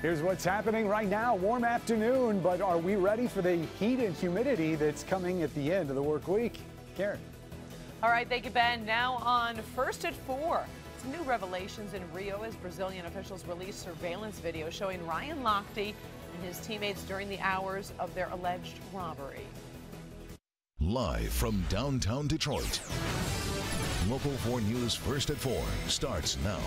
Here's what's happening right now. Warm afternoon, but are we ready for the heat and humidity that's coming at the end of the work week? Karen. All right, thank you, Ben. Now on First at 4. Some new revelations in Rio as Brazilian officials released surveillance video showing Ryan Lochte and his teammates during the hours of their alleged robbery. Live from downtown Detroit, Local 4 News First at 4 starts now.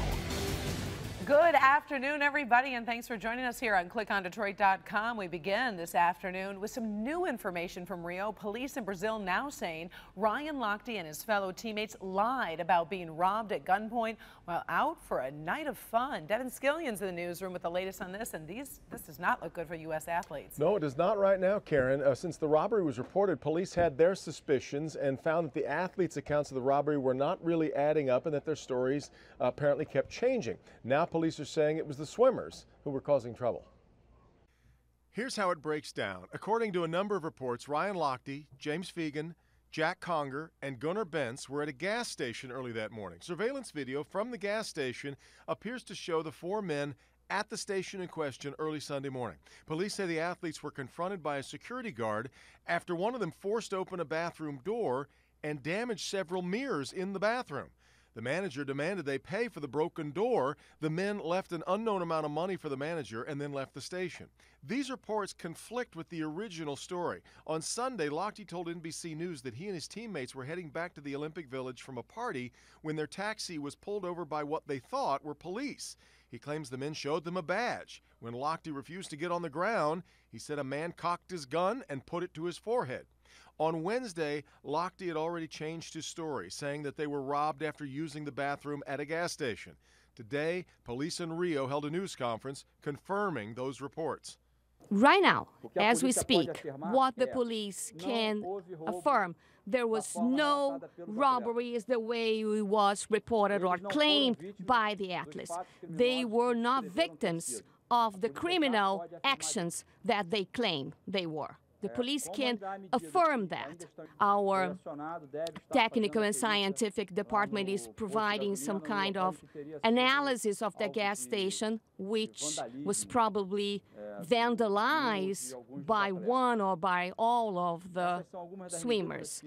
Good afternoon, everybody, and thanks for joining us here on clickondetroit.com. We begin this afternoon with some new information from Rio. Police in Brazil now saying Ryan Lochte and his fellow teammates lied about being robbed at gunpoint while out for a night of fun. Devin Skillion's in the newsroom with the latest on this, and this does not look good for U.S. athletes. No, it does not right now, Karen. Since the robbery was reported, police had their suspicions and found that the athletes' accounts of the robbery were not really adding up and that their stories apparently kept changing. Now police are saying it was the swimmers who were causing trouble. Here's how it breaks down. According to a number of reports, Ryan Lochte, James Fegan, Jack Conger, and Gunnar Bentz were at a gas station early that morning. Surveillance video from the gas station appears to show the 4 men at the station in question early Sunday morning. Police say the athletes were confronted by a security guard after one of them forced open a bathroom door and damaged several mirrors in the bathroom. The manager demanded they pay for the broken door. The men left an unknown amount of money for the manager and then left the station. These reports conflict with the original story. On Sunday, Lochte told NBC News that he and his teammates were heading back to the Olympic Village from a party when their taxi was pulled over by what they thought were police. He claims the men showed them a badge. When Lochte refused to get on the ground, he said a man cocked his gun and put it to his forehead. On Wednesday, Lochte had already changed his story, saying that they were robbed after using the bathroom at a gas station. Today, police in Rio held a news conference confirming those reports. Right now, as we speak, what the police can affirm, there was no robbery is the way it was reported or claimed by the athletes. They were not victims of the criminal actions that they claim they were. The police can affirm that. Our technical and scientific department is providing some kind of analysis of the gas station, which was probably vandalized by one or by all of the swimmers.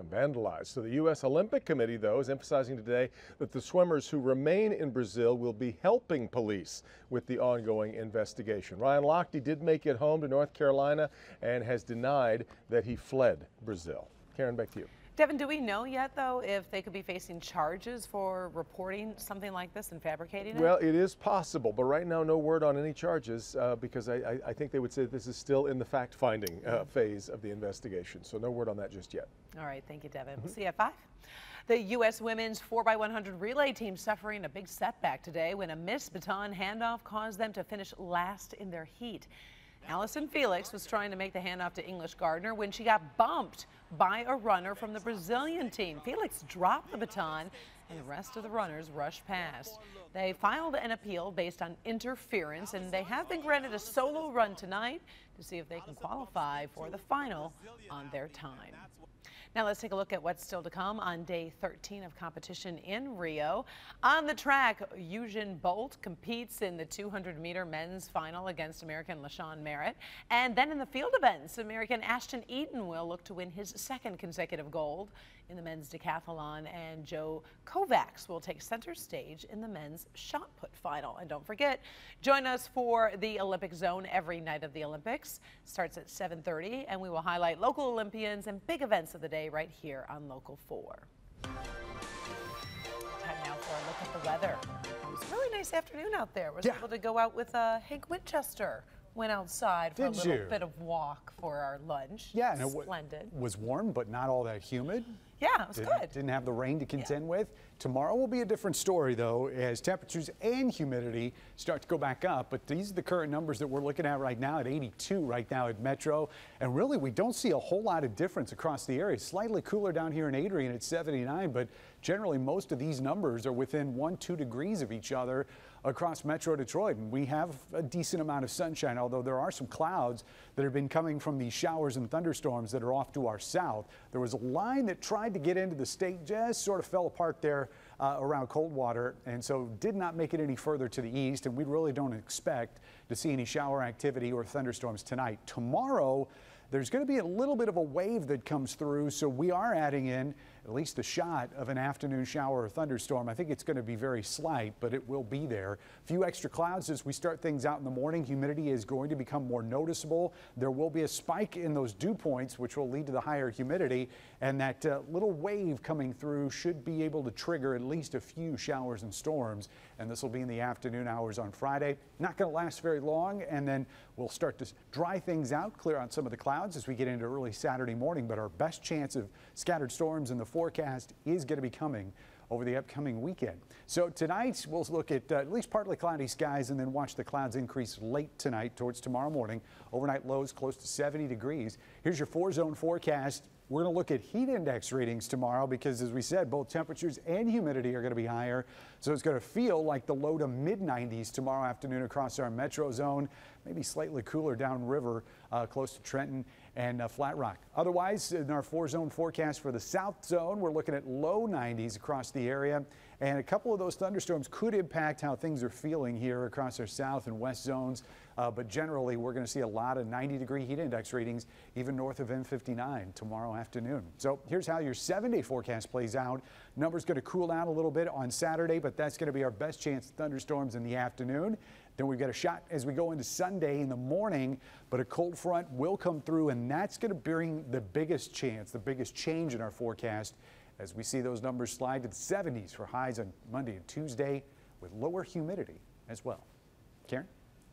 Vandalized. So the U.S. Olympic Committee, though, is emphasizing today that the swimmers who remain in Brazil will be helping police with the ongoing investigation. Ryan Lochte did make it home to North Carolina and has denied that he fled Brazil. Karen, back to you. Devin, do we know yet, though, if they could be facing charges for reporting something like this and fabricating it? Well, it is possible, but right now no word on any charges because I think they would say that this is still in the fact-finding phase of the investigation. So no word on that just yet. All right, thank you, Devin. We'll see you at 5. The U.S. women's 4x100 relay team suffering a big setback today when a missed baton handoff caused them to finish last in their heat. Allison Felix was trying to make the handoff to English Gardner when she got bumped by a runner from the Brazilian team. Felix dropped the baton and the rest of the runners rushed past. They filed an appeal based on interference, and they have been granted a solo run tonight to see if they can qualify for the final on their time. Now let's take a look at what's still to come on day 13 of competition in Rio. On the track, Usain Bolt competes in the 200-meter men's final against American LaShawn Merritt. And then in the field events, American Ashton Eaton will look to win his 2nd consecutive gold in the men's decathlon, and Joe Kovacs will take center stage in the men's shot put final. And don't forget, join us for the Olympic Zone every night of the Olympics. Starts at 7:30, and we will highlight local Olympians and big events of the day right here on Local 4. Time now for a look at the weather. It was a really nice afternoon out there. I was able to go out with Hank Winchester. Went outside for a little bit of walk for our lunch. Yeah, and splendid. It was warm, but not all that humid. Yeah, it was good. Didn't have the rain to contend with. Tomorrow will be a different story, though, as temperatures and humidity start to go back up. But these are the current numbers that we're looking at right now at 82 right now at Metro. And really, we don't see a whole lot of difference across the area. Slightly cooler down here in Adrian at 79, but generally most of these numbers are within 1-2 degrees of each other across Metro Detroit. And we have a decent amount of sunshine, although there are some clouds that have been coming from these showers and thunderstorms that are off to our south. There was a line that tried to get into the state, just sort of fell apart there around Coldwater, and so did not make it any further to the east, and we really don't expect to see any shower activity or thunderstorms tonight. Tomorrow, there's going to be a little bit of a wave that comes through, so we are adding in at least a shot of an afternoon shower or thunderstorm. I think it's going to be very slight, but it will be there. A few extra clouds as we start things out in the morning. Humidity is going to become more noticeable. There will be a spike in those dew points, which will lead to the higher humidity, and that little wave coming through should be able to trigger at least a few showers and storms, and this will be in the afternoon hours on Friday. Not going to last very long, and then we'll start to dry things out, clear out some of the clouds as we get into early Saturday morning, but our best chance of scattered storms in the forecast is going to be coming over the upcoming weekend. So tonight we'll look at least partly cloudy skies and then watch the clouds increase late tonight towards tomorrow morning. Overnight lows close to 70 degrees. Here's your 4-zone forecast. We're going to look at heat index readings tomorrow because, as we said, both temperatures and humidity are going to be higher. So it's going to feel like the low to mid 90s tomorrow afternoon across our metro zone, maybe slightly cooler downriver close to Trenton and Flat Rock. Otherwise, in our 4-zone forecast for the south zone, we're looking at low 90s across the area. And a couple of those thunderstorms could impact how things are feeling here across our south and west zones. But generally, we're going to see a lot of 90-degree heat index readings, even north of M59 tomorrow afternoon. So here's how your 7-day forecast plays out. Numbers going to cool down a little bit on Saturday, but that's going to be our best chance of thunderstorms in the afternoon. Then we've got a shot as we go into Sunday in the morning, but a cold front will come through, and that's going to bring the biggest chance, the biggest change in our forecast as we see those numbers slide to the 70s for highs on Monday and Tuesday with lower humidity as well. Karen?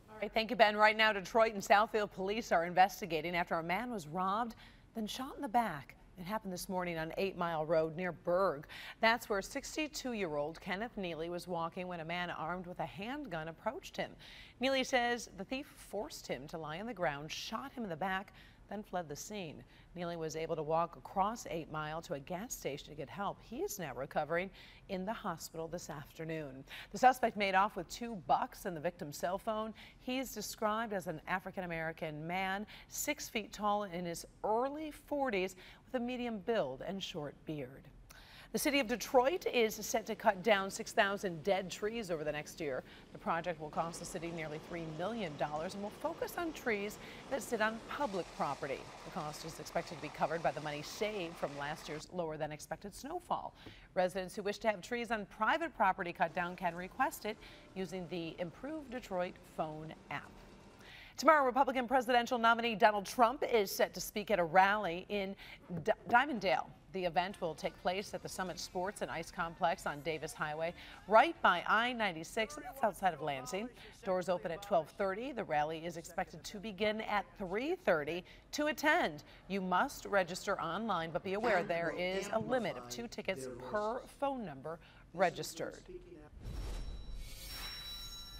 All right, thank you, Ben. Right now, Detroit and Southfield police are investigating after a man was robbed, then shot in the back. It happened this morning on 8 Mile Road near Berg. That's where 62-year-old Kenneth Neely was walking when a man armed with a handgun approached him. Neely says the thief forced him to lie on the ground, shot him in the back, then fled the scene. Neely was able to walk across 8 Mile to a gas station to get help. He is now recovering in the hospital this afternoon. The suspect made off with $2 and the victim's cell phone. He is described as an African-American man, 6 feet tall, in his early 40s, with a medium build and short beard. The city of Detroit is set to cut down 6,000 dead trees over the next year. The project will cost the city nearly $3 million and will focus on trees that sit on public property. The cost is expected to be covered by the money saved from last year's lower than expected snowfall. Residents who wish to have trees on private property cut down can request it using the Improve Detroit phone app. Tomorrow, Republican presidential nominee Donald Trump is set to speak at a rally in Dimondale. The event will take place at the Summit Sports and Ice Complex on Davis Highway, right by I-96, and that's outside of Lansing. Doors open at 12:30. The rally is expected to begin at 3:30. To attend, you must register online, but be aware there is a limit of 2 tickets per phone number registered.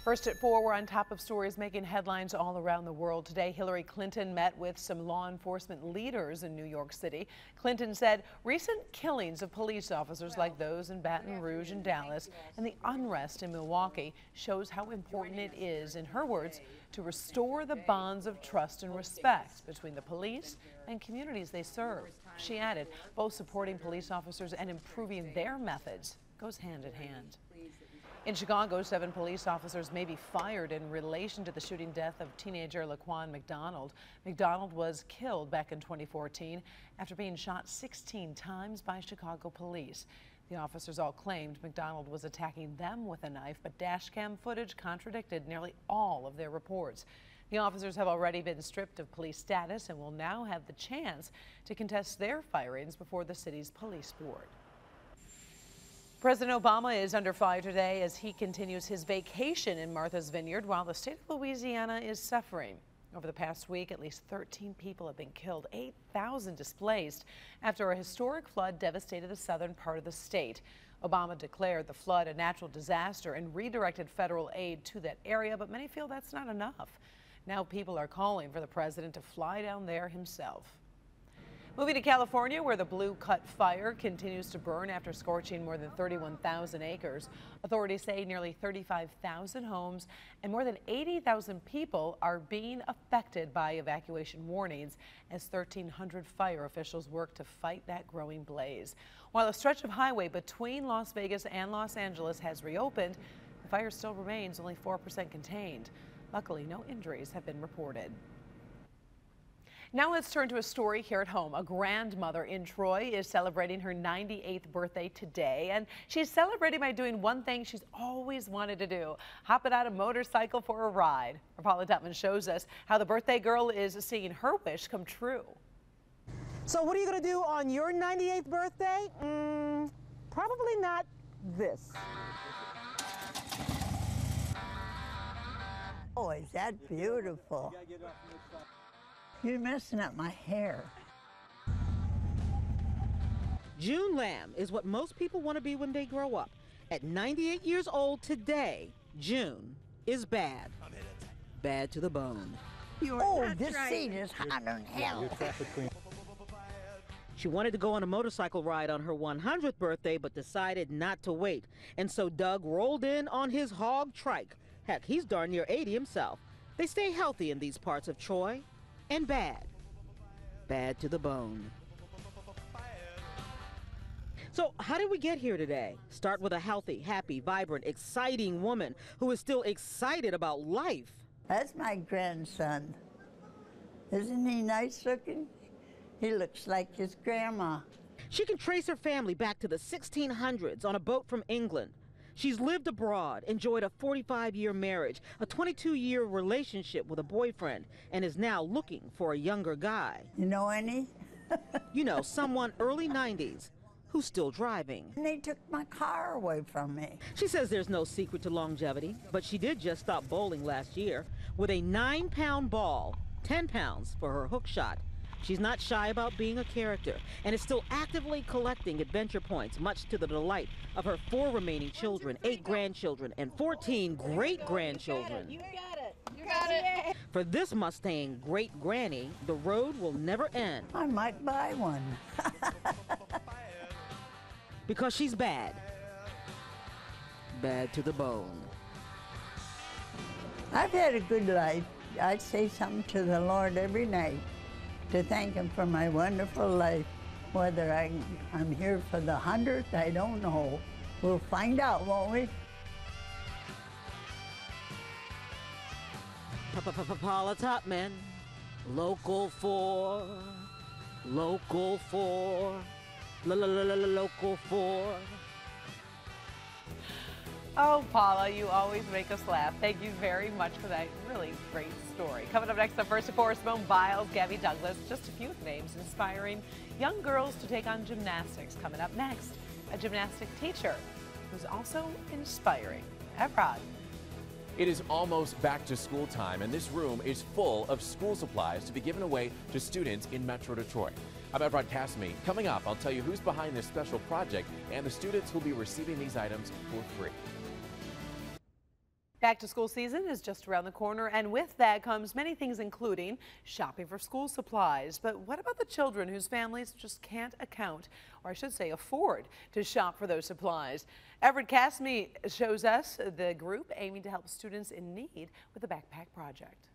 First at 4, we're on top of stories making headlines all around the world today. Hillary Clinton met with some law enforcement leaders in New York City. Clinton said recent killings of police officers like those in Baton Rouge and Dallas and the unrest in Milwaukee shows how important it is, in her words, to restore the bonds of trust and respect between the police and communities they serve. She added, both supporting police officers and improving their methods goes hand in hand. In Chicago, 7 police officers may be fired in relation to the shooting death of teenager Laquan McDonald. McDonald was killed back in 2014 after being shot 16 times by Chicago police. The officers all claimed McDonald was attacking them with a knife, but dashcam footage contradicted nearly all of their reports. The officers have already been stripped of police status and will now have the chance to contest their firings before the city's police board. President Obama is under fire today as he continues his vacation in Martha's Vineyard while the state of Louisiana is suffering. Over the past week, at least 13 people have been killed, 8,000 displaced after a historic flood devastated the southern part of the state. Obama declared the flood a natural disaster and redirected federal aid to that area, but many feel that's not enough. Now people are calling for the president to fly down there himself. Moving to California, where the Blue Cut fire continues to burn after scorching more than 31,000 acres. Authorities say nearly 35,000 homes and more than 80,000 people are being affected by evacuation warnings as 1,300 fire officials work to fight that growing blaze. While a stretch of highway between Las Vegas and Los Angeles has reopened, the fire still remains only 4% contained. Luckily, no injuries have been reported. Now let's turn to a story here at home. A grandmother in Troy is celebrating her 98th birthday today, and she's celebrating by doing one thing she's always wanted to do: hopping on a motorcycle for a ride. Paula Tutman shows us how the birthday girl is seeing her wish come true. So what are you going to do on your 98th birthday? Probably not this. Oh, is that beautiful? You're messing up my hair. June Lamb is what most people want to be when they grow up. At 98 years old today, June is bad. Bad to the bone. Oh, this seat is hot as hell. She wanted to go on a motorcycle ride on her 100th birthday, but decided not to wait. And so Doug rolled in on his hog trike. Heck, he's darn near 80 himself. They stay healthy in these parts of Troy. And bad. Bad to the bone. So how did we get here today? Start with a healthy, happy, vibrant, exciting woman who is still excited about life. That's my grandson. Isn't he nice looking? He looks like his grandma. She can trace her family back to the 1600s on a boat from England. She's lived abroad, enjoyed a 45-year marriage, a 22-year relationship with a boyfriend, and is now looking for a younger guy. You know any? You know, someone early 90s who's still driving. And they took my car away from me. She says there's no secret to longevity, but she did just stop bowling last year with a 9-pound ball, 10 pounds for her hook shot. She's not shy about being a character and is still actively collecting adventure points, much to the delight of her 4 remaining children, 8 grandchildren, and 14 great-grandchildren. You got it. You got it. For this Mustang great-granny, the road will never end. I might buy one. Because she's bad. Bad to the bone. I've had a good life. I'd say something to the Lord every night to thank him for my wonderful life. Whether I'm here for the 100th, I don't know. We'll find out, won't we? Paula Tutman, Local 4, Local 4, Local 4. Oh, Paula, you always make us laugh. Thank you very much for that really great story. Coming up next on First and Four, Simone Biles, Gabby Douglas, just a few names inspiring young girls to take on gymnastics. Coming up next, a gymnastic teacher who's also inspiring. Evrod. It is almost back to school time, and this room is full of school supplies to be given away to students in Metro Detroit. I'm Evrod Kasmi. Coming up, I'll tell you who's behind this special project and the students who'll be receiving these items for free. Back to school season is just around the corner, and with that comes many things, including shopping for school supplies. But what about the children whose families just can't account, or I should say afford, to shop for those supplies? Evrod Kasmi shows us the group aiming to help students in need with the Backpack Project.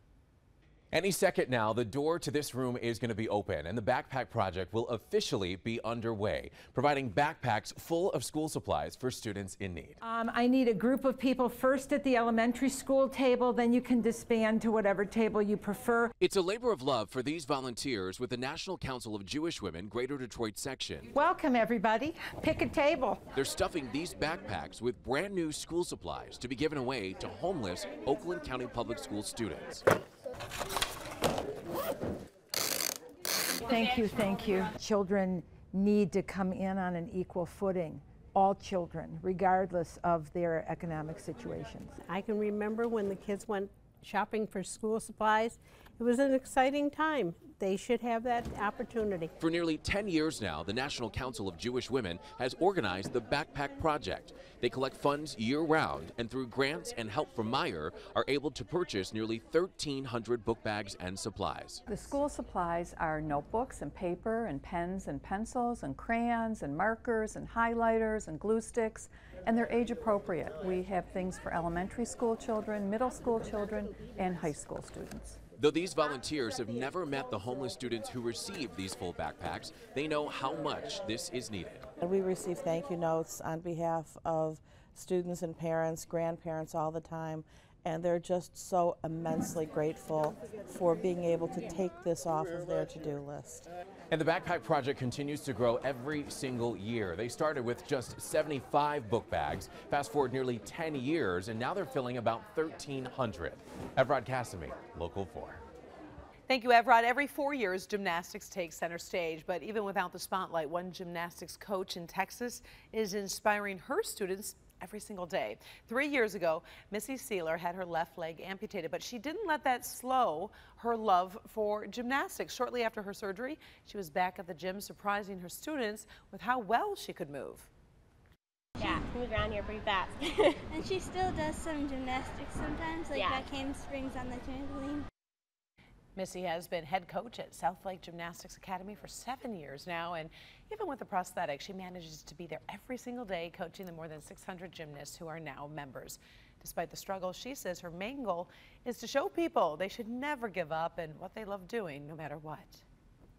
Any second now, the door to this room is going to be open, and the Backpack Project will officially be underway, providing backpacks full of school supplies for students in need. I need a group of people first at the elementary school table, then you can disband to whatever table you prefer. It's a labor of love for these volunteers with the National Council of Jewish Women Greater Detroit section. Welcome, everybody. Pick a table. They're stuffing these backpacks with brand new school supplies to be given away to homeless Oakland County Public School students. Thank you, thank you. Children need to come in on an equal footing. All children, regardless of their economic situations. I can remember when the kids went shopping for school supplies. It was an exciting time. They should have that opportunity. For nearly 10 years now, the National Council of Jewish Women has organized the Backpack Project. They collect funds year-round and through grants and help from Meyer are able to purchase nearly 1,300 book bags and supplies. The school supplies are notebooks and paper and pens and pencils and crayons and markers and highlighters and glue sticks, and they're age appropriate. We have things for elementary school children, middle school children, and high school students. Though these volunteers have never met the homeless students who receive these full backpacks, they know how much this is needed. We receive thank you notes on behalf of students and parents, grandparents all the time, and they're just so immensely grateful for being able to take this off of their to-do list. And the Backpack Project continues to grow every single year. They started with just 75 book bags, fast forward nearly 10 years, and now they're filling about 1,300. Evrod Casimir, Local 4. Thank you, Evrod. Every 4 years, gymnastics takes center stage, but even without the spotlight, one gymnastics coach in Texas is inspiring her students every single day. 3 years ago, Missy Sealer had her left leg amputated, but she didn't let that slow her love for gymnastics. Shortly after her surgery, she was back at the gym, surprising her students with how well she could move. Yeah, move around here pretty fast. And she still does some gymnastics sometimes, like back handsprings on the trampoline. Missy has been head coach at South Lake Gymnastics Academy for 7 years now, and even with the prosthetic, she manages to be there every single day coaching the more than 600 gymnasts who are now members. Despite the struggle, she says her main goal is to show people they should never give up in what they love doing, no matter what.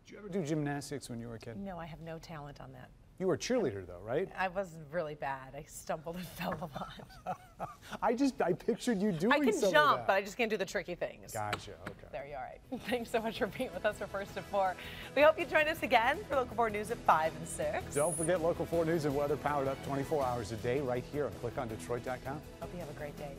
Did you ever do gymnastics when you were a kid? No, I have no talent on that. You were a cheerleader though, right? I was really bad. I stumbled and fell a lot. I pictured you doing I can some jump, of that. but I just can't do the tricky things. Gotcha, okay. There you are. Right. Thanks so much for being with us for First at 4. We hope you join us again for Local 4 News at 5 and 6. Don't forget Local 4 News and weather powered up 24 hours a day right here on clickondetroit.com. Hope you have a great day.